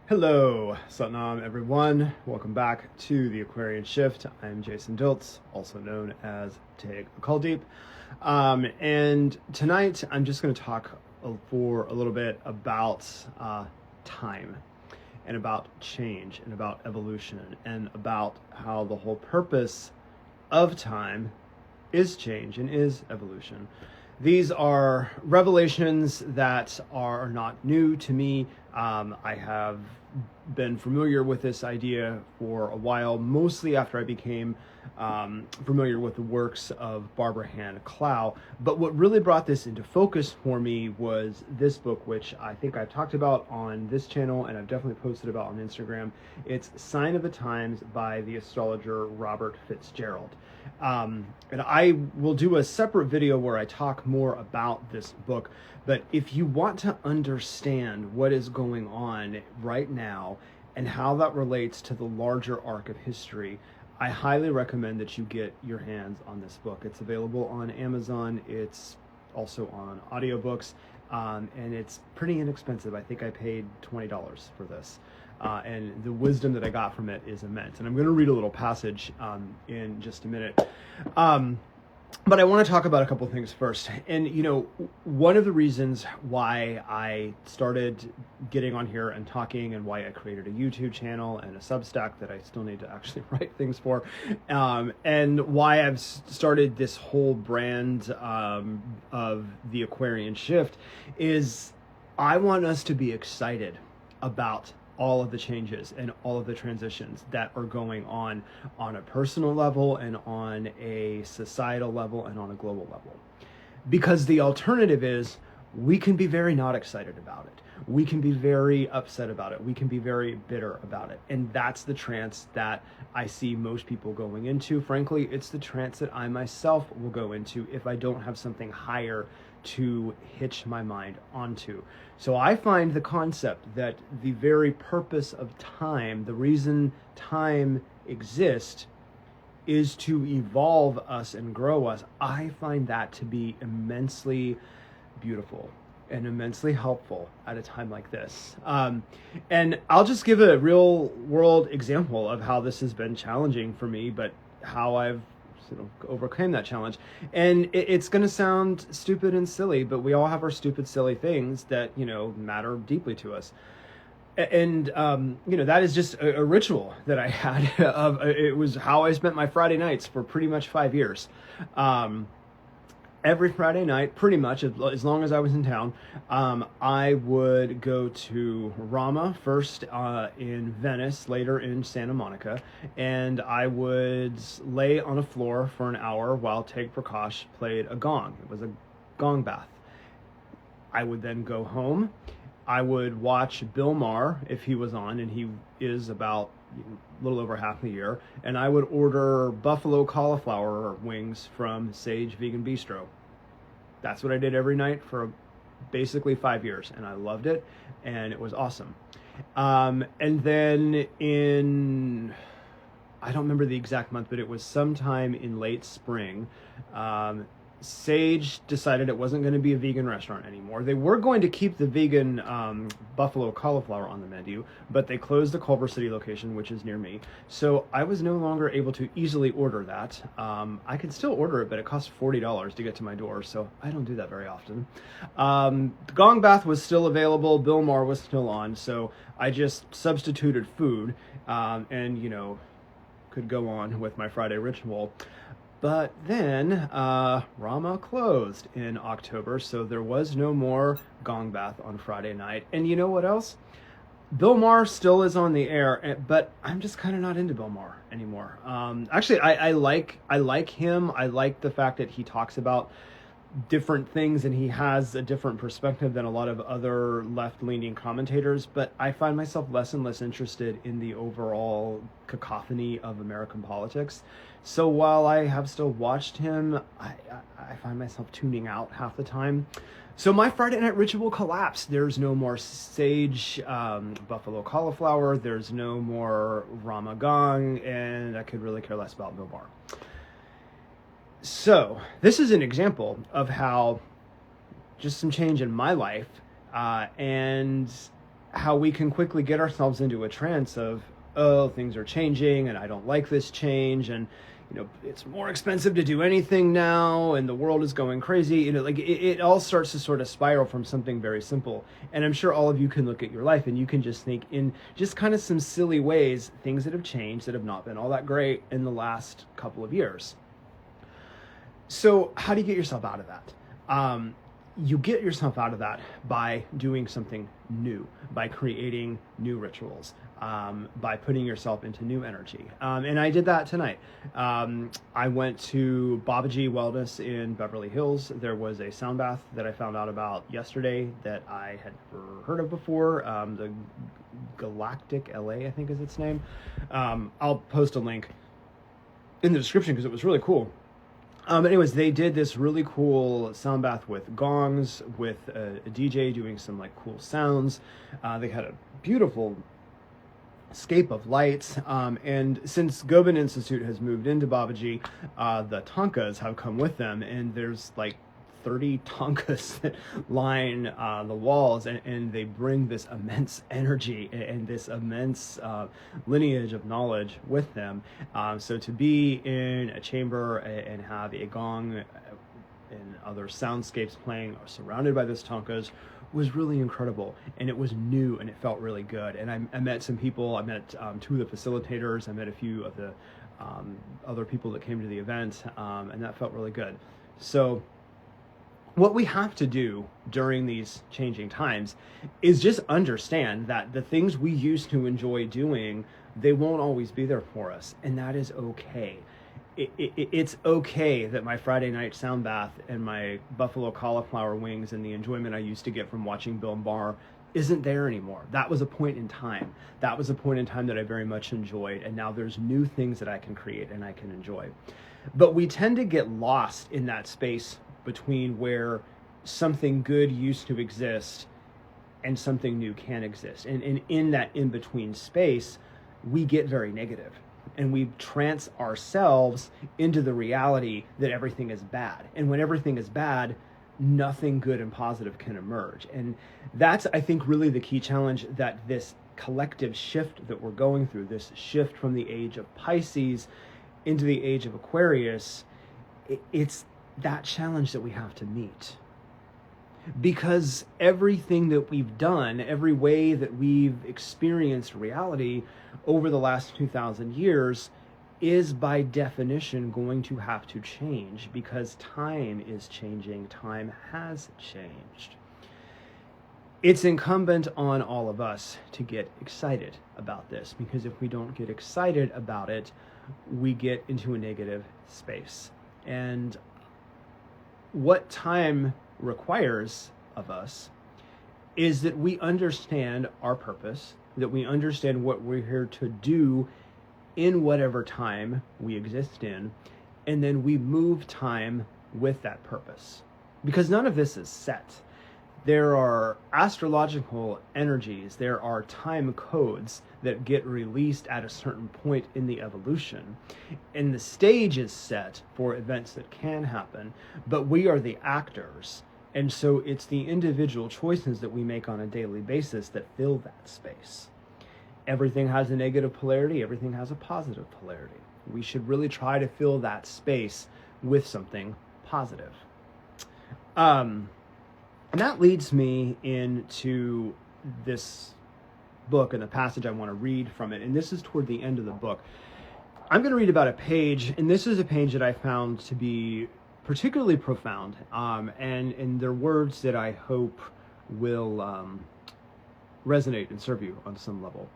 Hello, Satnam everyone. Welcome back to the Aquarian Shift. I'm Jason Diltz, also known as Take a Call Deep. And tonight I'm just going to talk for a little bit about time and about change and about evolution and about how the whole purpose of time is change and is evolution. These are revelations that are not new to me. I have been familiar with this idea for a while, mostly after I became familiar with the works of Barbara Hand Clow. But what really brought this into focus for me was this book, which I think I've talked about on this channel and I've definitely posted about on Instagram. It's Sign of the Times by the astrologer Robert Fitzgerald. And I will do a separate video where I talk more about this book. But if you want to understand what is going on right now and how that relates to the larger arc of history, I highly recommend that you get your hands on this book. It's available on Amazon. It's also on audiobooks, and it's pretty inexpensive. I think I paid $20 for this. And the wisdom that I got from it is immense. And I'm going to read a little passage in just a minute. But I want to talk about a couple things first. And, you know, one of the reasons why I started getting on here and talking and why I created a YouTube channel and a Substack that I still need to actually write things for, and why I've started this whole brand of the Aquarian Shift is I want us to be excited about all of the changes and all of the transitions that are going on a personal level and on a societal level and on a global level. Because the alternative is we can be very not excited about it. We can be very upset about it. We can be very bitter about it. And that's the trance that I see most people going into. Frankly, it's the trance that I myself will go into if I don't have something higher to hitch my mind onto. So I find the concept that the very purpose of time, the reason time exists, is to evolve us and grow us. I find that to be immensely beautiful and immensely helpful at a time like this. And I'll just give a real world example of how this has been challenging for me, but how I've overcame that challenge. And it's going to sound stupid and silly, but we all have our stupid, silly things that, you know, matter deeply to us. And, you know, that is just a ritual that I had. It was how I spent my Friday nights for pretty much 5 years. Every Friday night, pretty much, as long as I was in town, I would go to Rama, first in Venice, later in Santa Monica, and I would lay on a floor for an hour while Teg Prakash played a gong. It was a gong bath. I would then go home. I would watch Bill Maher, if he was on, and he is about a little over half the year, and I would order buffalo cauliflower wings from Sage Vegan Bistro. That's what I did every night for basically 5 years, and I loved it, and it was awesome. And then in, I don't remember the exact month, but it was sometime in late spring, Sage decided it wasn't going to be a vegan restaurant anymore. They were going to keep the vegan buffalo cauliflower on the menu, but they closed the Culver City location, which is near me. So I was no longer able to easily order that. I could still order it, but it cost $40 to get to my door, so I don't do that very often. The gong bath was still available. Bill Maher was still on, so I just substituted food and, you know, could go on with my Friday ritual. But then Rama closed in October, so there was no more gong bath on Friday night. And you know what else? Bill Maher still is on the air, but I'm just kind of not into Bill Maher anymore. Actually, I like him. I like the fact that he talks about different things and he has a different perspective than a lot of other left-leaning commentators, but I find myself less and less interested in the overall cacophony of American politics. So while I have still watched him, I find myself tuning out half the time. So my Friday night ritual collapsed. There's no more Sage buffalo cauliflower, there's no more Rama gong, and I could really care less about Bill Maher. So this is an example of how just some change in my life and how we can quickly get ourselves into a trance of, oh, things are changing and I don't like this change, and it's more expensive to do anything now and the world is going crazy. Like it all starts to sort of spiral from something very simple. And I'm sure all of you can look at your life and you can just think in just kind of some silly ways, things that have changed that have not been all that great in the last couple of years. So how do you get yourself out of that? You get yourself out of that by doing something new, by creating new rituals, by putting yourself into new energy. And I did that tonight. I went to Babaji Wellness in Beverly Hills. There was a sound bath that I found out about yesterday that I had never heard of before. The Galactic LA, I think is its name. I'll post a link in the description because it was really cool. Anyways, they did this really cool sound bath with gongs, with a DJ doing some like cool sounds. They had a beautiful scape of lights. And since Gobind Institute has moved into Babaji, the tankas have come with them, and there's like 30 tankas that line the walls, and they bring this immense energy and this immense lineage of knowledge with them. So to be in a chamber and have a gong and other soundscapes playing surrounded by those tankas was really incredible, and it was new and it felt really good. And I met some people. I met two of the facilitators. I met a few of the other people that came to the event, and that felt really good. So what we have to do during these changing times is just understand that the things we used to enjoy doing, they won't always be there for us, and that is okay. It's okay that my Friday night sound bath and my buffalo cauliflower wings and the enjoyment I used to get from watching Bill Maher isn't there anymore. That was a point in time. That was a point in time that I very much enjoyed, and now there's new things that I can create and I can enjoy. But we tend to get lost in that space between where something good used to exist and something new can exist. And in that in-between space, we get very negative, and we trance ourselves into the reality that everything is bad. And when everything is bad, nothing good and positive can emerge. And that's, I think, really the key challenge that this collective shift that we're going through, this shift from the age of Pisces into the age of Aquarius, it's that challenge that we have to meet. Because everything that we've done, every way that we've experienced reality over the last 2,000 years is by definition going to have to change, because time is changing, time has changed. It's incumbent on all of us to get excited about this, because if we don't get excited about it, we get into a negative space. And what time requires of us is that we understand our purpose, that we understand what we're here to do in whatever time we exist in, and then we move time with that purpose. Because none of this is set. There are astrological energies, there are time codes that get released at a certain point in the evolution. And the stage is set for events that can happen, but we are the actors. And so it's the individual choices that we make on a daily basis that fill that space. Everything has a negative polarity, everything has a positive polarity. We should really try to fill that space with something positive. And that leads me into this book and the passage I want to read from it. And this is toward the end of the book. I'm going to read about a page, and this is a page that I found to be particularly profound. And they're words that I hope will resonate and serve you on some level.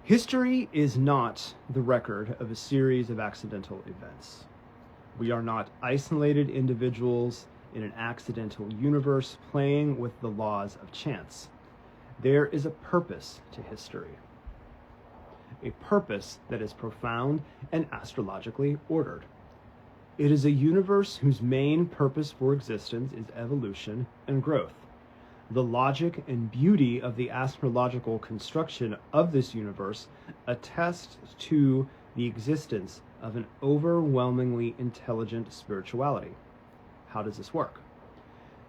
History is not the record of a series of accidental events. We are not isolated individuals in an accidental universe playing with the laws of chance. There is a purpose to history, a purpose that is profound and astrologically ordered. It is a universe whose main purpose for existence is evolution and growth. The logic and beauty of the astrological construction of this universe attests to the existence of an overwhelmingly intelligent spirituality. How does this work?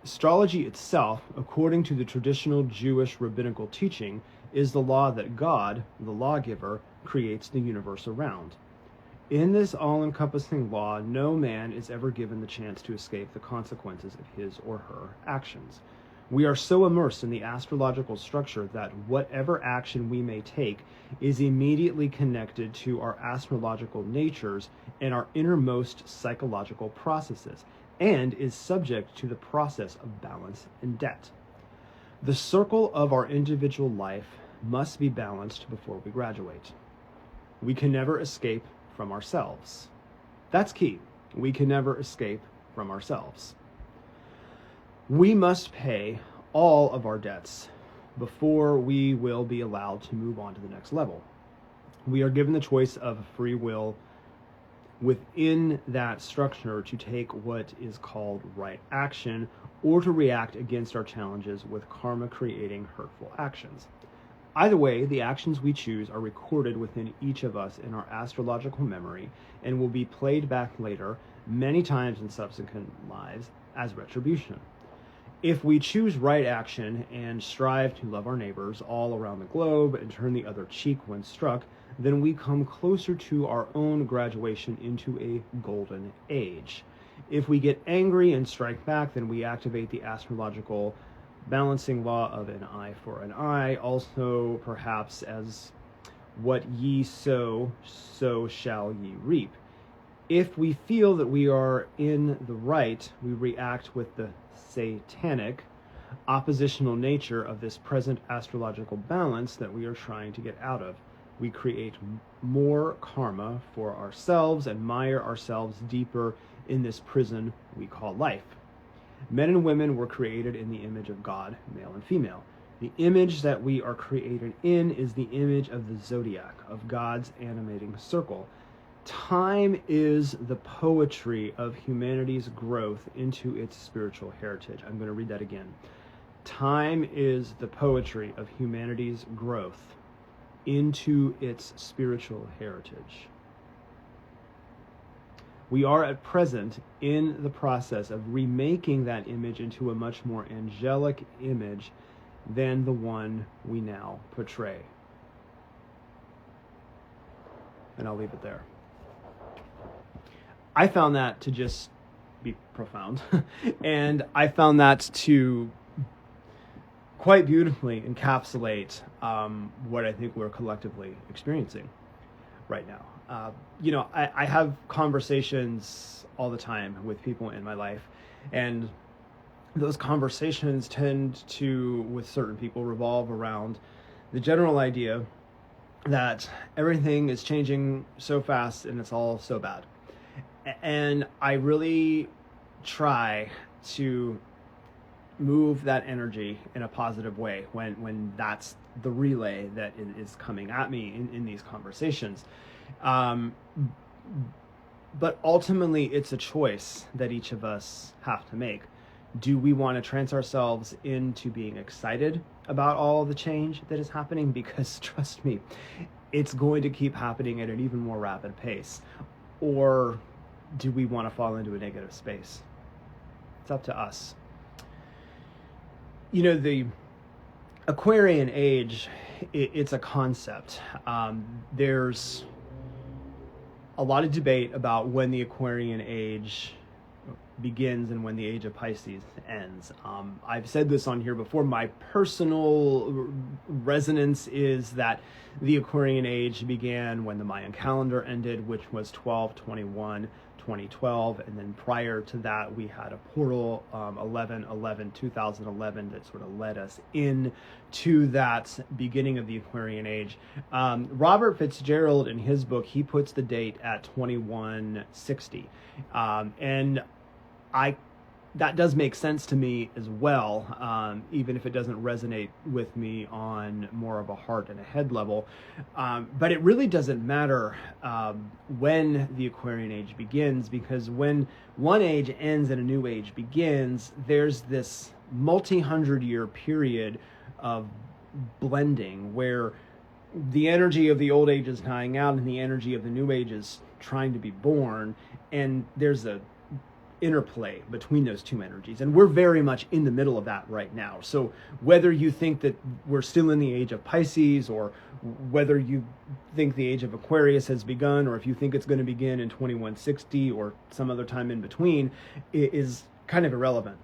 Astrology itself, according to the traditional Jewish rabbinical teaching, is the law that God, the lawgiver, creates the universe around. In this all-encompassing law, no man is ever given the chance to escape the consequences of his or her actions. We are so immersed in the astrological structure that whatever action we may take is immediately connected to our astrological natures and our innermost psychological processes, and is subject to the process of balance and debt. The circle of our individual life must be balanced before we graduate. We can never escape from ourselves. That's key. We can never escape from ourselves. We must pay all of our debts before we will be allowed to move on to the next level. We are given the choice of free will within that structure to take what is called right action or to react against our challenges with karma creating hurtful actions. Either way, the actions we choose are recorded within each of us in our astrological memory and will be played back later many times in subsequent lives as retribution. If we choose right action and strive to love our neighbors all around the globe and turn the other cheek when struck, then we come closer to our own graduation into a golden age. If we get angry and strike back, then we activate the astrological balancing law of an eye for an eye, also perhaps as what ye sow, so shall ye reap. If we feel that we are in the right, we react with the satanic, oppositional nature of this present astrological balance that we are trying to get out of. We create more karma for ourselves and mire ourselves deeper in this prison we call life. Men and women were created in the image of God, male and female. The image that we are created in is the image of the zodiac, of God's animating circle. Time is the poetry of humanity's growth into its spiritual heritage. I'm going to read that again. Time is the poetry of humanity's growth into its spiritual heritage. We are at present in the process of remaking that image into a much more angelic image than the one we now portray. And I'll leave it there. I found that to just be profound. And I found that to quite beautifully encapsulate what I think we're collectively experiencing right now. I have conversations all the time with people in my life, and those conversations tend to, with certain people, revolve around the general idea that everything is changing so fast and it's all so bad. And I really try to move that energy in a positive way when that's the relay that is coming at me in these conversations. But ultimately, it's a choice that each of us have to make. Do we want to trance ourselves into being excited about all the change that is happening? Because trust me, it's going to keep happening at an even more rapid pace. Or do we want to fall into a negative space? It's up to us. The Aquarian age, it's a concept. There's a lot of debate about when the Aquarian age begins and when the age of Pisces ends. I've said this on here before. My personal resonance is that the Aquarian age began when the Mayan calendar ended, which was 12/21/2012, and then prior to that we had a portal 11/11/2011 that sort of led us in to that beginning of the Aquarian age. Robert Fitzgerald, in his book, he puts the date at 2160, and that does make sense to me as well, even if it doesn't resonate with me on more of a heart and a head level. But it really doesn't matter when the Aquarian age begins, because when one age ends and a new age begins, there's this multi-hundred-year period of blending where the energy of the old age is dying out and the energy of the new age is trying to be born, and there's a interplay between those two energies, and we're very much in the middle of that right now. So whether you think that we're still in the age of Pisces, or whether you think the age of Aquarius has begun, or if you think it's going to begin in 2160 or some other time in between, is kind of irrelevant,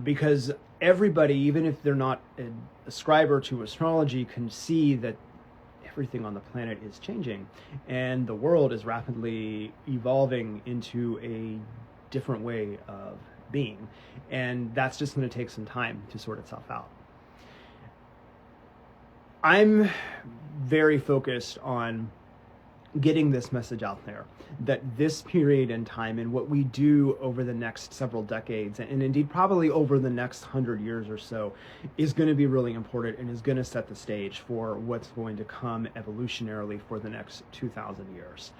because everybody, even if they're not an ascriber to astrology, can see that everything on the planet is changing, and the world is rapidly evolving into a different way of being, and that's just going to take some time to sort itself out. I'm very focused on getting this message out there, that this period in time and what we do over the next several decades, and indeed probably over the next 100 years or so, is going to be really important and is going to set the stage for what's going to come evolutionarily for the next 2,000 years.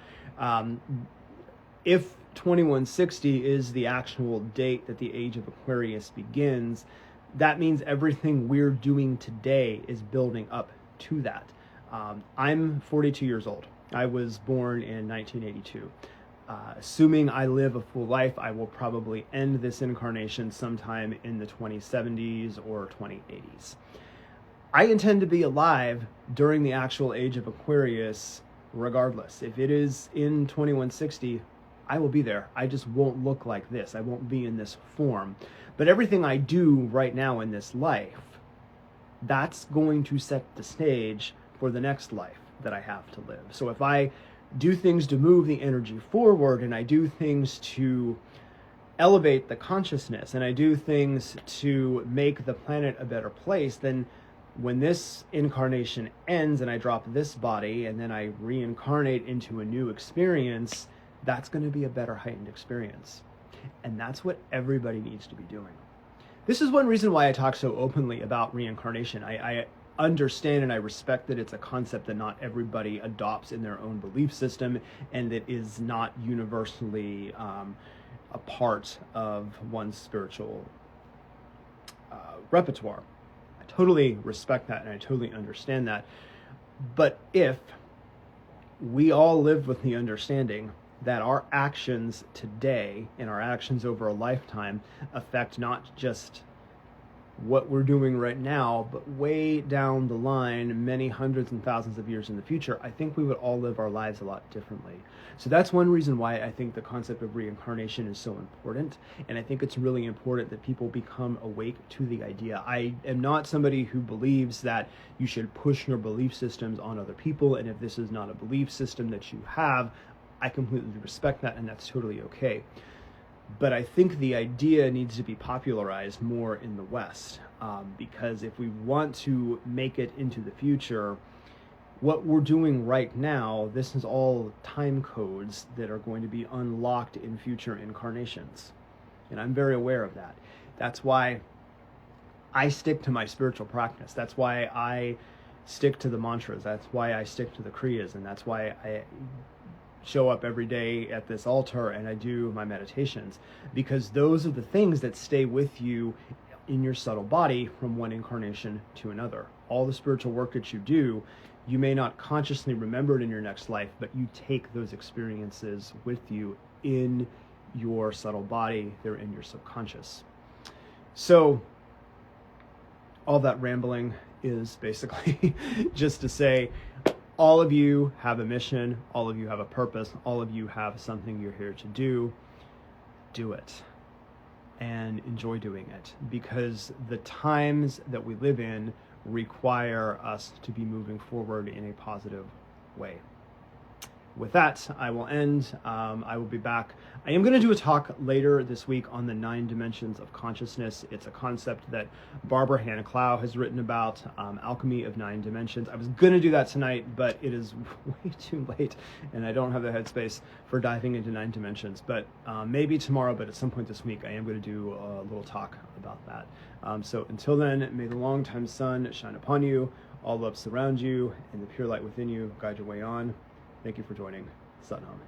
If 2160 is the actual date that the age of Aquarius begins, that means everything we're doing today is building up to that. I'm 42 years old. I was born in 1982. Assuming I live a full life, I will probably end this incarnation sometime in the 2070s or 2080s. I intend to be alive during the actual age of Aquarius regardless. If it is in 2160, I will be there. I just won't look like this. I won't be in this form. But everything I do right now in this life, that's going to set the stage for the next life that I have to live. So if I do things to move the energy forward, and I do things to elevate the consciousness, and I do things to make the planet a better place, then when this incarnation ends and I drop this body and then I reincarnate into a new experience, that's going to be a better heightened experience. And that's what everybody needs to be doing. This is one reason why I talk so openly about reincarnation. I understand and I respect that it's a concept that not everybody adopts in their own belief system, and that is not universally a part of one's spiritual repertoire. I totally respect that and I totally understand that. But if we all live with the understanding that our actions today and our actions over a lifetime affect not just what we're doing right now, but way down the line, many hundreds and thousands of years in the future, I think we would all live our lives a lot differently. So that's one reason why I think the concept of reincarnation is so important. And I think it's really important that people become awake to the idea. I am not somebody who believes that you should push your belief systems on other people. And if this is not a belief system that you have, I completely respect that, and that's totally okay. But I think the idea needs to be popularized more in the West, because if we want to make it into the future, what we're doing right now, this is all time codes that are going to be unlocked in future incarnations. And I'm very aware of that. That's why I stick to my spiritual practice. That's why I stick to the mantras. That's why I stick to the kriyas. And that's why I show up every day at this altar and I do my meditations, because those are the things that stay with you in your subtle body from one incarnation to another. All the spiritual work that you do, you may not consciously remember it in your next life, but you take those experiences with you in your subtle body. They're in your subconscious. So all that rambling is basically just to say, all of you have a mission, all of you have a purpose, all of you have something you're here to do. Do it and enjoy doing it, because the times that we live in require us to be moving forward in a positive way. With that, I will end. I will be back. I am going to do a talk later this week on the 9 dimensions of consciousness. It's a concept that Barbara Hannah Clow has written about, alchemy of 9 dimensions. I was going to do that tonight, but it is way too late, and I don't have the headspace for diving into 9 dimensions. But maybe tomorrow, but at some point this week, I am going to do a little talk about that. So until then, may the long-time sun shine upon you, all love surround you, and the pure light within you guide your way on. Thank you for joining. Satnam.